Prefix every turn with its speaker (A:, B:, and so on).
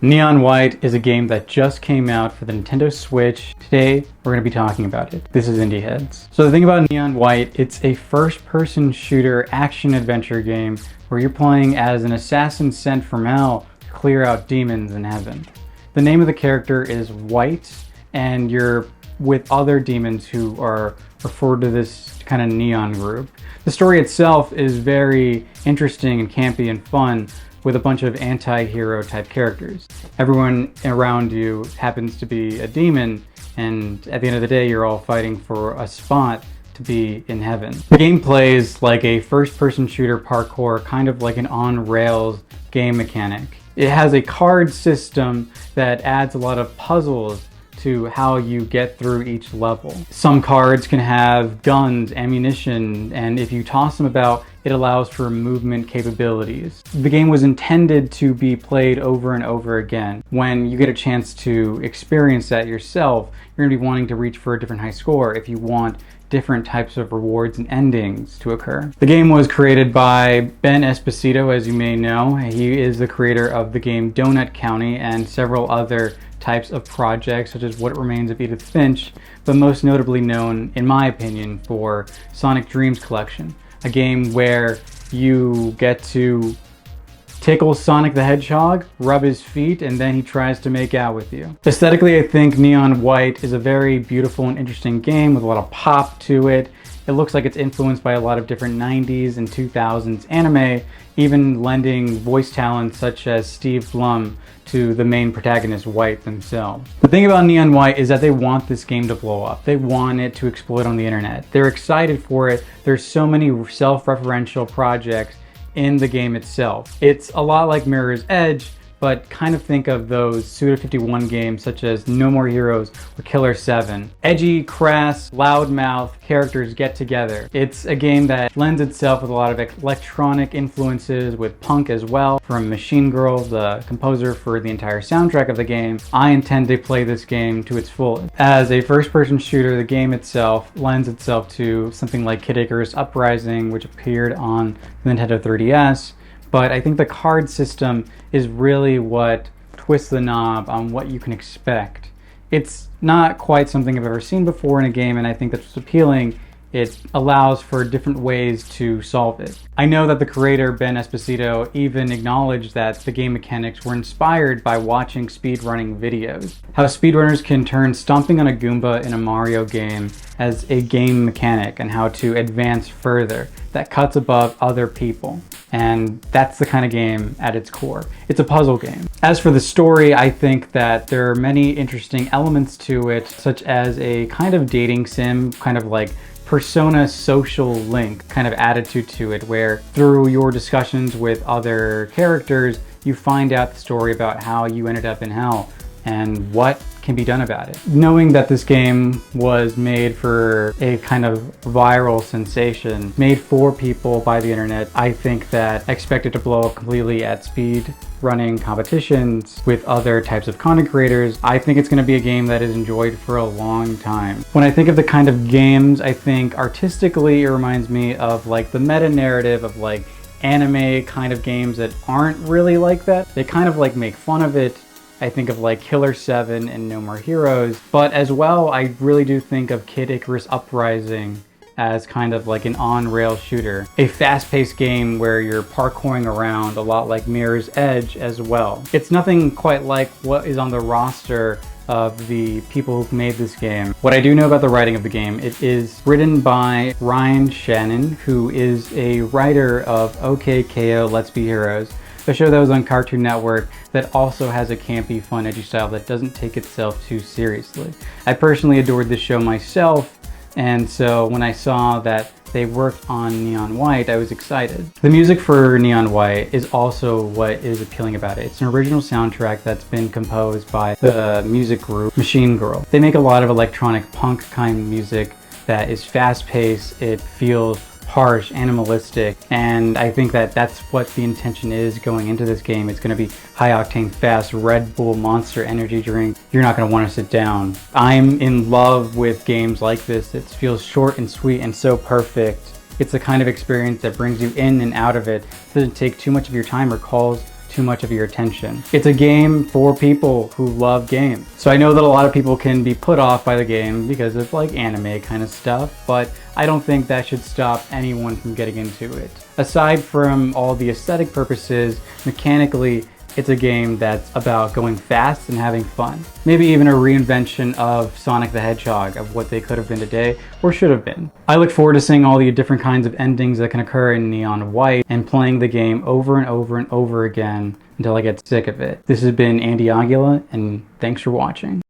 A: Neon White is a game that just came out for the Nintendo Switch. Today, we're going to be talking about it. This is Indie Heads. So the thing about Neon White, it's a first-person shooter action-adventure game where you're playing as an assassin sent from hell to clear out demons in heaven. The name of the character is White, and you're with other demons who are referred to this kind of neon group. The story itself is very interesting and campy and fun, with a bunch of anti-hero type characters. Everyone around you happens to be a demon, and at the end of the day you're all fighting for a spot to be in heaven. The game plays like a first-person shooter parkour, kind of like an on-rails game mechanic. It has a card system that adds a lot of puzzles to how you get through each level. Some cards can have guns, ammunition, and if you toss them about, it allows for movement capabilities. The game was intended to be played over and over again. When you get a chance to experience that yourself, you're gonna be wanting to reach for a different high score if you want different types of rewards and endings to occur. The game was created by Ben Esposito, as you may know. He is the creator of the game Donut County and several other types of projects such as What Remains of Edith Finch, but most notably known, in my opinion, for Sonic Dreams Collection, a game where you get to tickle Sonic the Hedgehog, rub his feet, and then he tries to make out with you. Aesthetically, I think Neon White is a very beautiful and interesting game with a lot of pop to it. It looks like it's influenced by a lot of different 90s and 2000s anime, even lending voice talent such as Steve Blum to the main protagonist, White, themselves. The thing about Neon White is that they want this game to blow up. They want it to explode on the internet. They're excited for it. There's so many self-referential projects in the game itself. It's a lot like Mirror's Edge, but kind of think of those Suda51 games such as No More Heroes or Killer 7. Edgy, crass, loudmouth characters get together. It's a game that lends itself with a lot of electronic influences, with punk as well, from Machine Girl, the composer for the entire soundtrack of the game. I intend to play this game to its fullest. As a first-person shooter, the game itself lends itself to something like Kid Icarus Uprising, which appeared on the Nintendo 3DS. But I think the card system is really what twists the knob on what you can expect. It's not quite something I've ever seen before in a game, and I think that's what's appealing. It allows for different ways to solve it. I know that the creator, Ben Esposito, even acknowledged that the game mechanics were inspired by watching speedrunning videos. How speedrunners can turn stomping on a Goomba in a Mario game as a game mechanic and how to advance further that cuts above other people. And that's the kind of game at its core. It's a puzzle game. As for the story, I think that there are many interesting elements to it, such as a kind of dating sim, kind of like Persona social link kind of attitude to it, where through your discussions with other characters, you find out the story about how you ended up in hell and what can be done about it. Knowing that this game was made for a kind of viral sensation, made for people by the internet, I think that I expect it to blow up completely at speed running competitions with other types of content creators. I think it's going to be a game that is enjoyed for a long time. When I think of the kind of games, I think artistically it reminds me of like the meta narrative of like anime kind of games that aren't really like that. They kind of like make fun of it. I think of like Killer 7 and No More Heroes, but as well I really do think of Kid Icarus Uprising as kind of like an on-rail shooter. A fast-paced game where you're parkouring around, a lot like Mirror's Edge as well. It's nothing quite like what is on the roster of the people who've made this game. What I do know about the writing of the game, it is written by Ryan Shannon, who is a writer of OKKO Let's Be Heroes, a show that was on Cartoon Network that also has a campy, fun, edgy style that doesn't take itself too seriously. I personally adored this show myself, and so when I saw that they worked on Neon White, I was excited. The music for Neon White is also what is appealing about it. It's an original soundtrack that's been composed by the music group Machine Girl. They make a lot of electronic punk kind of music that is fast-paced, it feels harsh, animalistic, and I think that that's what the intention is going into this game. It's going to be high-octane, fast, Red Bull Monster energy drink. You're not going to want to sit down. I'm in love with games like this. It feels short and sweet and so perfect. It's the kind of experience that brings you in and out of it. It doesn't take too much of your time or calls too much of your attention. It's a game for people who love games. So I know that a lot of people can be put off by the game because of like anime kind of stuff, but I don't think that should stop anyone from getting into it. Aside from all the aesthetic purposes, mechanically, it's a game that's about going fast and having fun. Maybe even a reinvention of Sonic the Hedgehog, of what they could have been today, or should have been. I look forward to seeing all the different kinds of endings that can occur in Neon White and playing the game over and over and over again until I get sick of it. This has been Andy Aguila, and thanks for watching.